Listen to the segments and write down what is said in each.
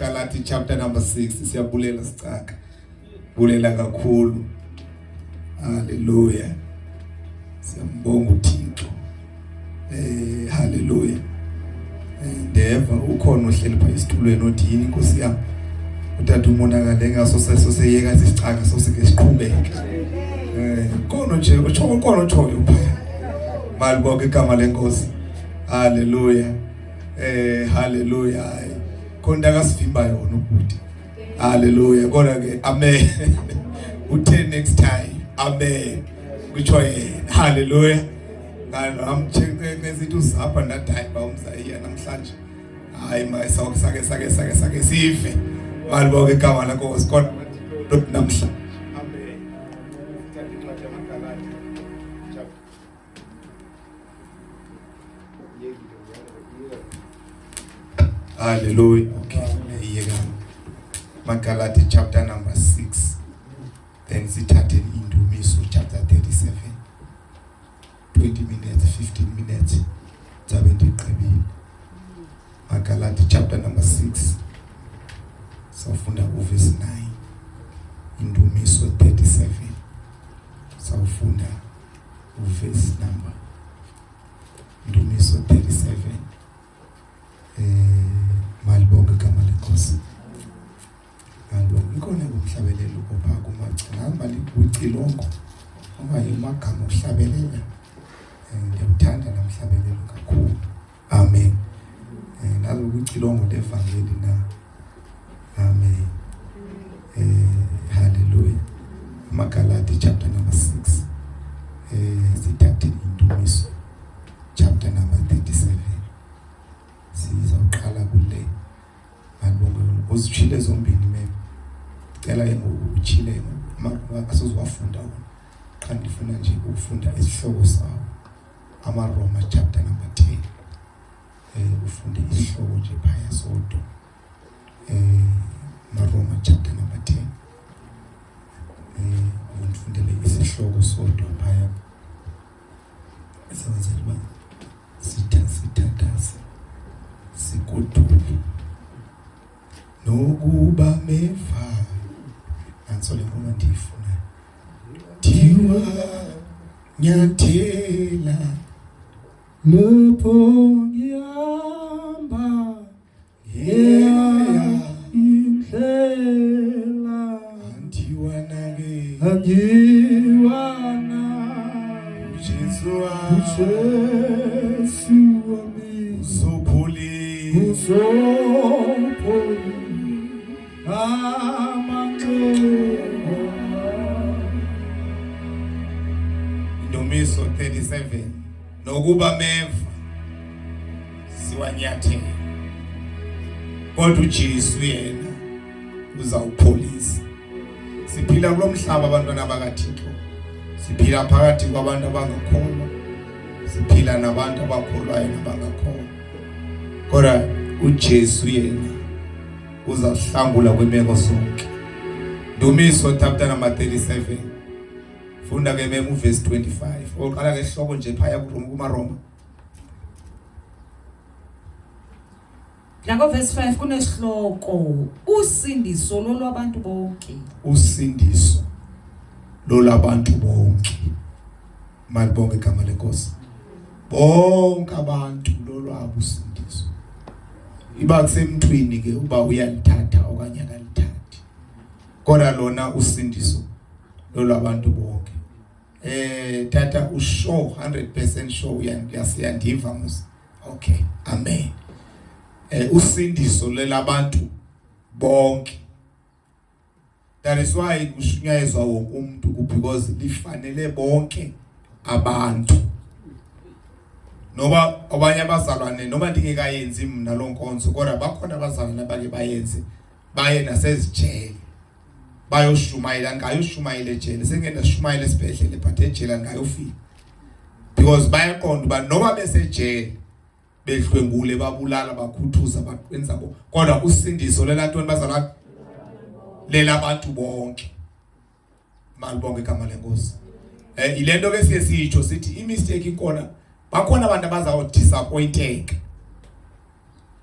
Magalati chapter number 6. Siyabulela sicaka. Bulela kakhulu. Hallelujah. Siyambonga uThixo. Hallelujah. Ndeva ukhona ohleli pha isitulweni othi yini Nkosi yami. Uthatha umonakale ngaso sesiyeka sisicaka sosike siqhubeke. Khona nje utsho khona utshoyo phaya. Mali bonke igama lenkosi. Hallelujah. Hallelujah. Khona kasivimba yona ukuthi. Hallelujah. Kodwa ke amen. Uthe next time. Amen. Kutsho yena. Hallelujah. Ngalo amcheke ngezinto uzapha ndathi bawumzayiya namhlanje. Hayi mayisawuke sake sife. Mali bonke igama lenkosi kodwa namhlanje. Hallelujah. Okay. Magalati chapter number 6. Then sithathe Indumiso chapter 37. 20 minutes, 15 minutes. Magalati chapter number 6. Sawufunda verse 9. Indumiso 37. Sawufunda verse number. Indumiso 37. Malibonke igama lenkosi. Malibonke ikhona ukuhlabelela ukupha kumagcina mali kucilongo. Uma yimagama okuhlabelela. Ngiyamthanda namhlabelelo kakhulu. Amen. Nalo kucilongo levangeli na. Amen. Hallelujah. Magalati chapter number 6. Sithathe Indumiso chapter number 37. Sizawuqala kule malibonke uzitshile zombini meme cela ngokuchile asizowafunda wona xa ndifuna nje ukufunda isihloko sawo amaRoma chapter number 10 ufunde isihloko nje phaya sodwa maRoma chapter number 10 ufundele isihloko sodwa phaya esenzela sithatha sikuduli nokuba meva ansole ngoma ndifuna diwa nyathela loponyamba yeah indlela andiwana Jesu wami uzopoli Indumiso 37 nokuba meva siwanyathela kodwa uJesu yena uzawupholisa. Siphila kulomhlaba abantwana bakaThixo, siphila phakathi kwabantu abangakholwa, siphila nabantu abakholwayo nabangakholwa, kodwa uJesu yena uzawuhlangula kwimeko zonke. Indumiso chapter number 37 funda ke meme verse 25 oqala ke hloko nje phaya kuMaroma. Lapho verse 5 kunesihloko usindiso lolwabantu bonke. Usindiso lolabantu bonke. Malibonke igama lenkosi. Bonke abantu lolwabo usindiso. Iba kusemthwini ke uba uyalithatha okanye akalithathi. Kodwa lona usindiso lolabantu bonke. Tata usho 100% sure uyandiva mos. Okay. Amen. Usindiso lelabantu bonke. That is why kushunyayezwa wonke umuntu because lifanele bonke abantu. Noba abanye abazalwane noma ndingekayenzi mina lonkonzo kodwa bakhona abazalwane abake bayenze baye nasezijele bayoshumayela ngayoshumayela ejele sengenda shumayela esibhedlela but ejele ngayofika because bayaqonda uba noma besejele bedlwengule babulala bakhuthuza bakwenza bo kodwa usindiso lelantoni bazalwane lela abantu bonke. Malibonke igama lenkosi. Ilento ke siye sitsho sithi imistake ikhona bakhona abantu abazawo disappointed.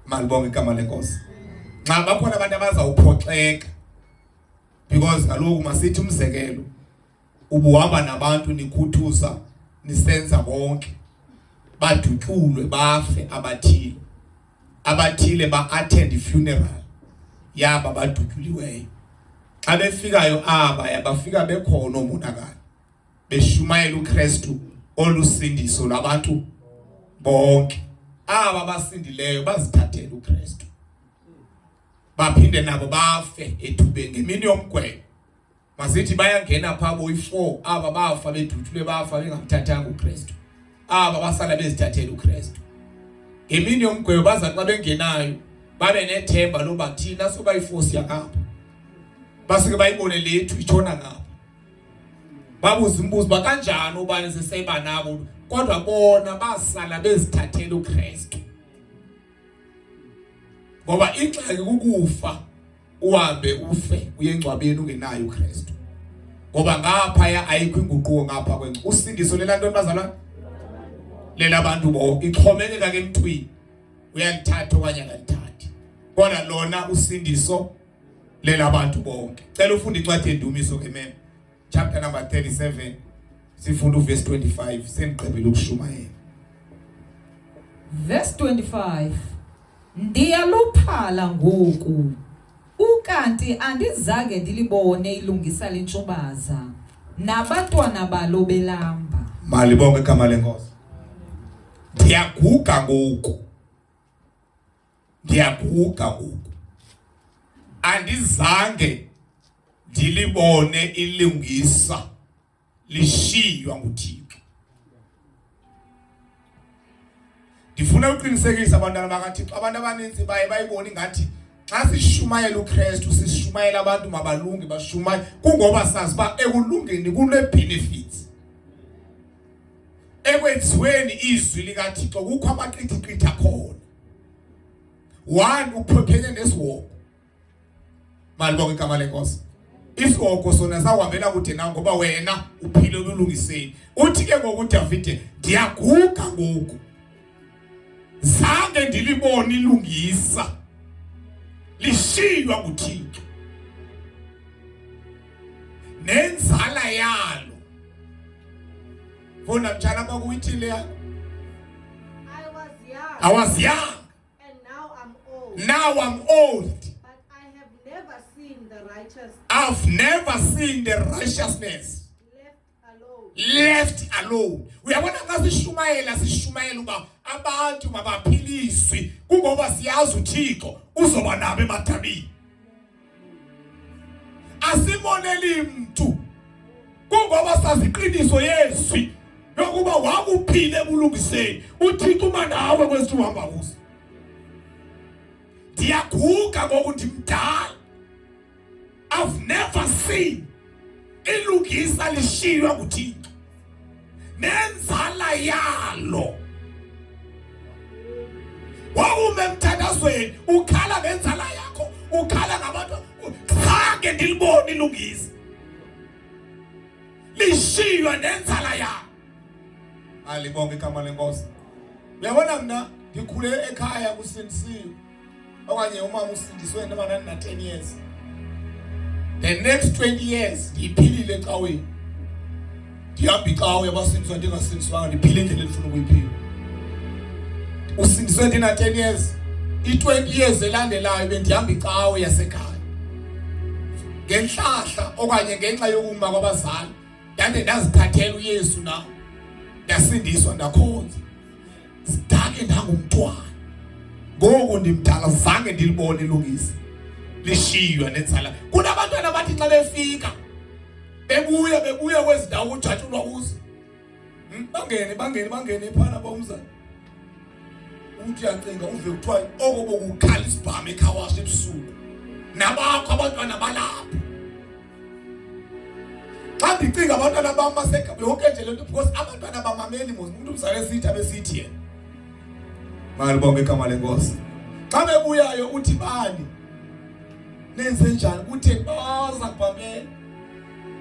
Malibonke igama lenkosi. Nxa bakhona abantu abazawuphoxeka because kaloku masithi umzekelo ubuhamba nabantu nikhuthuza nisenza konke badutyulwe bafe abathile ba-attend funeral yaba badutyuliweyo. Xa befikayo bafika bekhona omonakalo beshumayela uKristu olusindiso labantu bonke. Basindileyo bazithathela uKristu baphinde nabo bafe ethubeni ngemini yomgwebo. Masithi bayangena phaa boyi-4 bafa bedutyulwe bafa bengamthathanga uKristu. Basala bezithathela uKristu ngemini yomgwebo. Baza xa bengenayo babe nethemba loba thina sobayi-4 ngapha basuke bayibone lethu itshona ngapha. Babuza imbuzo bakanjani ubani siseba nabo, kodwa bona basala bezithathela uKristu. Ngoba ingxaki kukufa uhambe ufe uye engcwabeni ungenayo uKristu. Ngoba ngapha ayikho inguquko ngapha kwenye usindiso lelanto bazalwane lelabantu bonke ixhomekeka ke emntwini uyalithatha okanye akalithathi. Kodwa lona usindiso lelabantu bonke. Cela ufunde incwadi yendumiso ke mem chapter number 37 sifunda uverse 25 sengiqebela ukushumayela. Verse 25. Ndiyaluphala ngoku ukanti andizange ndilibone ilungisa lentshubaza nabantwana balo belamba. Malibonke igama lenkosi. Ndiyaguga ngoku andizange ndilibone ilungisa lishiywa nguThixo. Ndifuna uqinisekisa abantwana bakaThixo abantu abaninzi bayibona ngathi xa sishumayela uKristu sishumayela abantu mabalunge bashumaye kungoba sazi ba ekulungeni kule benefits. Ekwenziweni izwi likaThixo kukho amaqithiqithi akhona. One uphophene nesiwoko. Malibonke igama lenkosi. Isiwoko sona sawuhambela kude na ngoba wena uphile ulungiseni. Uthi ke ngoku uDavide ndiyaguga ngoku zange ndilibone ilungisa lishiywa nguThixo nenzala yalo. Funa mtshana kwakuithile yakho. I was young. And now I'm old. Now I'm old. But I have never seen the righteous I've never seen the righteousness left alone. Uyabona ngathi sishumayela uba abantu mabaphiliswe kungoba siyazi uThixo uzoba nabo emadabini. Asimoneli mntu kungoba saziqiniso yezwi yokuba wakuphile ebulungiseni uThixo uma nawe kwesi uhamba kuso. Ndiyaguga ngoku ndimdala. I've never seen ilungisa lishiywa nguThixo nenzala yalo. Wawume emthandazweni ukhala ngenzala yakho, ukhala ngabantu, zange ndilibone ilungisa lishiywa nenzala yakho. Alibonke igama lenkosi. Uyabona mina ngikhule ekhaya kusindisiwe okanye umama usindiswe noma na 10 years. The next 20 years ndiphilile ecaweni. Ndihamba icawe yabasindiswa ndingasindiswanga ndiphile indlela elifuna ukuyiphila. Usindiswe ndina 10 years. I-20 years elandelayo bendihamba icawe yasekhaya. Ngenhlahla okanye ngenxa yokuma kwabazali yande ndazithathela uYesu na. Ndasindiswa ndakhonza. Sidake ndangumntwana. Ngoku ndimdala zange ndilibone ilungisa lishiywa nenzala. Kunabantwana bathi xa befika bebuya kwezindawo ujatshulwa kuzo. Bangene phana bomzana. Uthi yacinga uve kuthiwa okubokukhala isibhamu ekhawashe ebusuku. Nabakho abantwana balapha. Xa ndicinga abantwana bami basekhaya yonke nje lento because abantwana bamameli mos umuntu umzali esitha besithi yena. Malibonke igama lenkosi. Xa bebuyayo uthi bani nenze njani kuthe baza kubamela.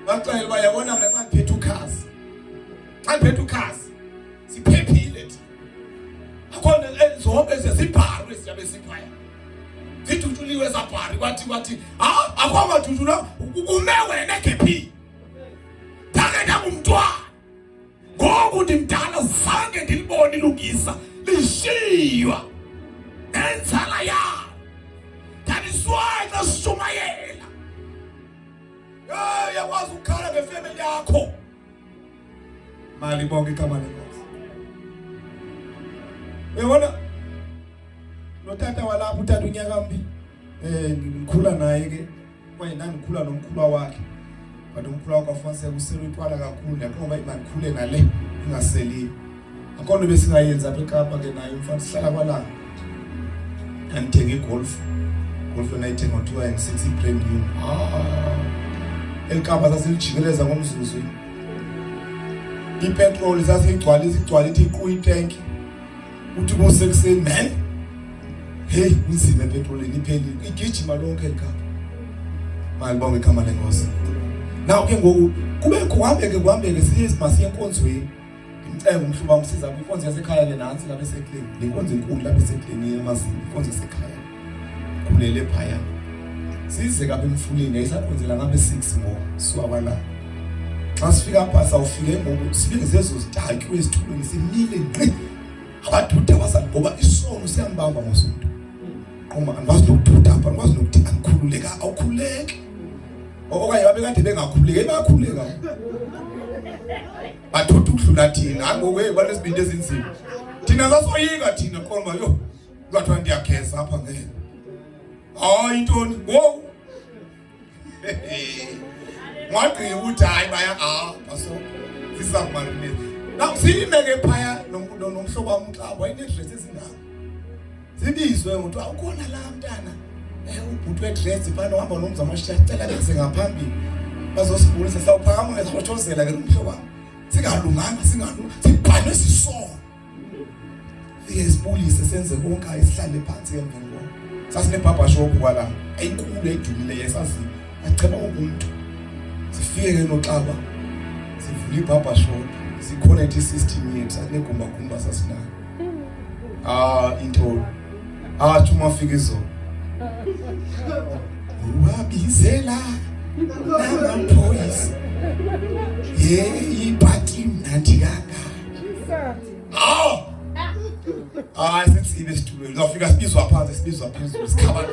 Baxela bayabona mina xa ngiphethe ukhazi. Xa ngiphethe ukhazi siphephile thi. Akhona zonke zesibharu esiyabe siphaya. Zithi duduliwe sabhari kwathi akwama dudula ume wena kephi take ndangumntwana ngoku ndimdala zange ndilibone ilungisa lishiywa nenzala yayo ndandiswayeka sishumayela yakwazi ukukhala ngefamily yakho mali bonke igama lenkosi uyabona notata walapho utata unyaka mbi ngikhula naye ke kwaye nandikhula nomkhulu wakhe kodwa umkhulu wakhe afanele uselutwala kakhulu ngoba imandikhule nale ingaseli akho nto besingayenza apha eKapa ke naye umfana sihlala kwala andithenga igolf nayithenga ngo-2006 brand new eKapa sasilijikeleza ngomzuzu ipetrol sasiyigcwala ithi iqhu itanki uthi kusekuseni man hey unzima epetrolini iphelile igijima lonke eKapa mali bonke igama lenkosi naw ke ngoku kube kuhambeke siye masiye enkonzweni ngimcela umhlobo wami siza kwinkonzo yasekhaya ke nansi lapha eseklini lenkonzo enkulu lapha eseklini yemazini inkonzo yasekhaya kulele phaya size kabe emfuleni ayisakhonzela ngabe 6 ngo swabala xa sifika apha sawufike ngoku sibeke zezo zitakhi wesithulweni simile ngqi abaduda basangoba isono siyambamba ngosunto qoma angazi nokududa apha angazi nokuthi angikhululeka awukhuleki okanye babe kade bengakhululeki bayakhululeka bathutha ukudlula thina ngoku banesibindi ezinzima thina sasoyika thina qoma yo kuthiwa ndiyakhesa apha ngeke hayi intoni wo ngwaqi ukuthi hayi baya baso sisakumalini naw siyimeke phaya nomhlobo wami uXaba wayinedress ezindaba sibizwe ngokuthi awukhona la mntana ubhuti wedress phana uhamba nomzamo amashicela bese ngaphambili bazosibulisa sawuphakama ngesothozela ke nomhlobo wami singalunganga sibhanwe sisono siyesibulise senze konke ayisihlale phansi emveni kwakho sasinebhaba shop kwala enkulu edumile yesazi acheba umuntu sifike ke noXaba sivula ibhaba shop siconnect isystem yethu sanegumba sasinalo into thuma fika izolo ubabizela namaphoyisa ipati mnandi kanga sitsibe esitulweni uzawufika sibizwa phansi sibizwa phezulu sikhaba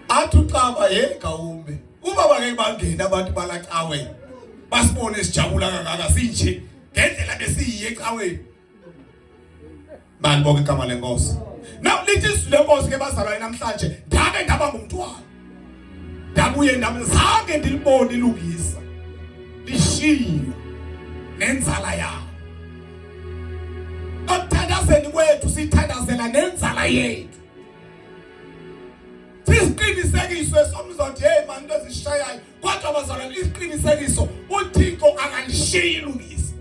athi uXaba gawumbe ubaba ke bangena abantu balacaweni basibone sijabula kangaka sinje ngendlela besiyiye ecaweni manje bonke igama lenkosi naw lithi izwi lenkosi ke bazalwane namhlanje ndake ndaba ngumntwana ndabuye namzange ndilibone ilungisa lishiyo nenzala yayo othandazeni kwethu sithandazela nenzala yethu siqinisekiso somzothi manje ezishayayo kodwa bazalwane isiqinisekiso uThixo akalishiyi ilungisa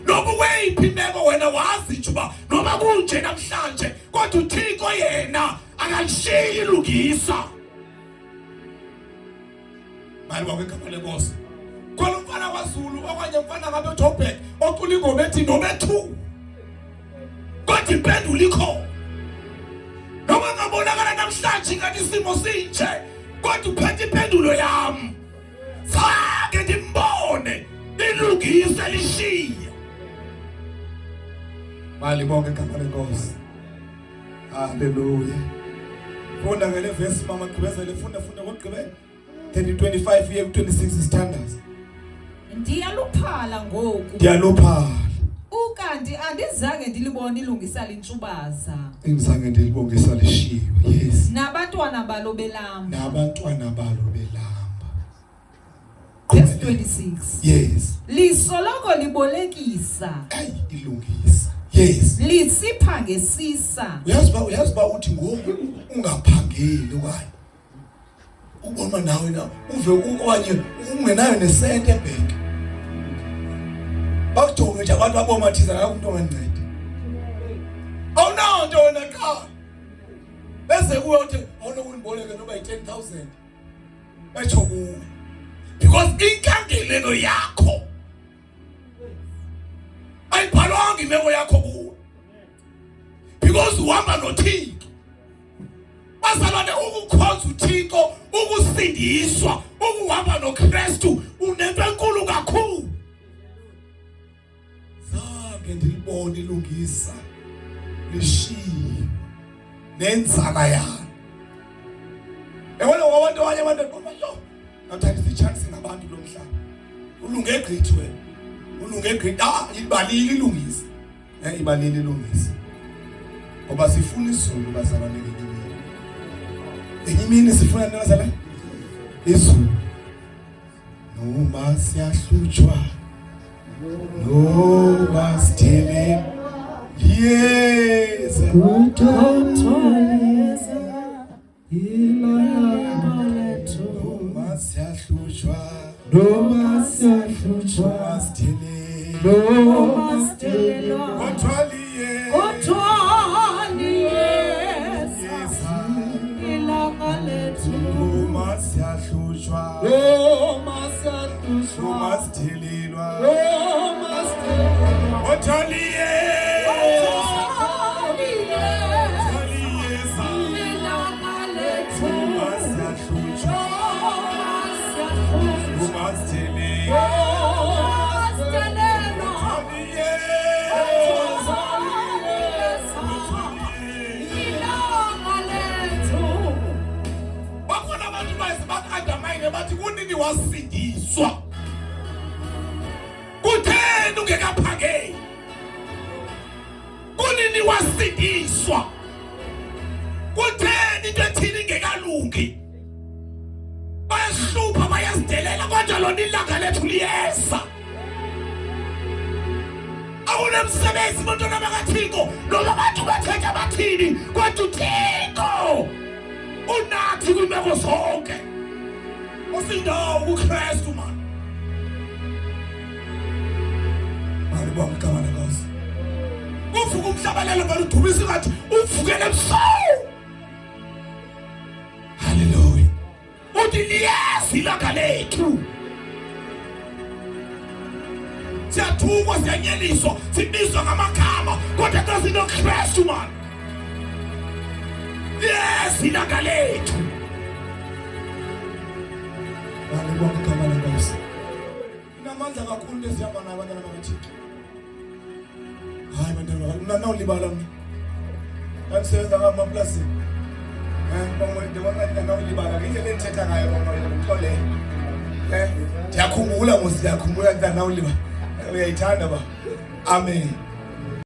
noba weyiphi imeko wena wazi juba noma kunje namhlanje kodwa uThixo yena akalishiyi ilungisa mali wakhe igama lenkosi khona umfana kwaZulu okanye umfana ngabe uJobek ocula ingoma ethi noma ethu kodwa impendulo ikho noma ngabonakala namhlanje ngathi isimo sinje kodwa uphethe impendulo yami sake ndimbone ilungise lishiya mali bonke igama lenkosi haleluya funda ngale verse mama gqibezele funda kokugqibela 25 year 26 standards ndiyaluphala ngoku ukanti andizange ndilibone ilungisa lintsubaza ingizange ndilibongisa lishiwe yes nabantwana balo belamba verse 26 yes lisoloko libolekisa ilungisa yes lisipha ngesisa uyazi ba uthi ngoku ungaphangeli kwaye ubona nawe na uve okanye ungenayo nesente ebhenki bakujonge nje abantu abomathiza la umuntu ongancedi awunanto wena qha bese kuyothi awuna uniboleke noba yi10,000 echo kuwe because inkangelelo yakho ayibhalwanga imeko yakho kuwe because uhamba noThixo. Bazalwane, ukukhonza uThixo, ukusindiswa, ukuhamba noKristu unento enkulu kakhulu. Zange ndilibone ilungisa lishiye nenzala yakhe. Yabona abantu abanye abantu bayo nathatha ichance ngabantu lomhlaba. Ulunge gqithi wena. Ulunge gqithi ibalile ilungisa. Ibalile ilungisa. Ngoba sifuna izulu bazalwane ngenyimini. Ngenyimini sifuna nini bazalwane? Izulu. Noma siyahlutshwa. Noma sithele. Yes. Noma siyahlutshwa. Noma siyahlutshwa, Sithele. noma sitelelwa, Kothwaliye. Kothwaliye ilanga lethu. Noma siyahlutshwa. noma siyahlutshwa, Noma sithelelwa. noma sitelelwa, Kothwaliye. Kothwaliye Kothwaliyeza. ilanga lethu. Noma siyahlutshwa. Noma sithelelwa. Kothwaliye. Bakhona abantu baka-undermine bathi kunini wasindiswa. Kutheni ungekaphakeli? Kunini wasindiswa? Kutheni into ethini ingekalungi? Bayahlupha bayasidelela kodwa lona ilanga lethu liyeza. Awunemsebenzi bantwana bakaThixo noma abantu bethetha bathini kodwa uThixo unathi kwimeko zonke. Usindawo kuKristu man. Ngibonga igama lenkosi. Uvuka umhlabalelo ngalo udumisa ngathi uvukele ebusuku. Hallelujah. Uthi liyazi ilanga lethu. Siyathukwa siyanyeliswa sibizwa ngamagama kodwa kasino Kristu man. Yes, ilanga lethu. Ngibonga igama lenkosi. Inamandla kakhulu lesihamba nabantwana bakaThixo. Hayi bantwana, mina nawulibala mina. Ngisebenza ngamaplasini. Nawulibala ngendlela enthetha ngayo ngixole. Ndiyakhumbula nawulibala. Uyayithanda ba. Amen.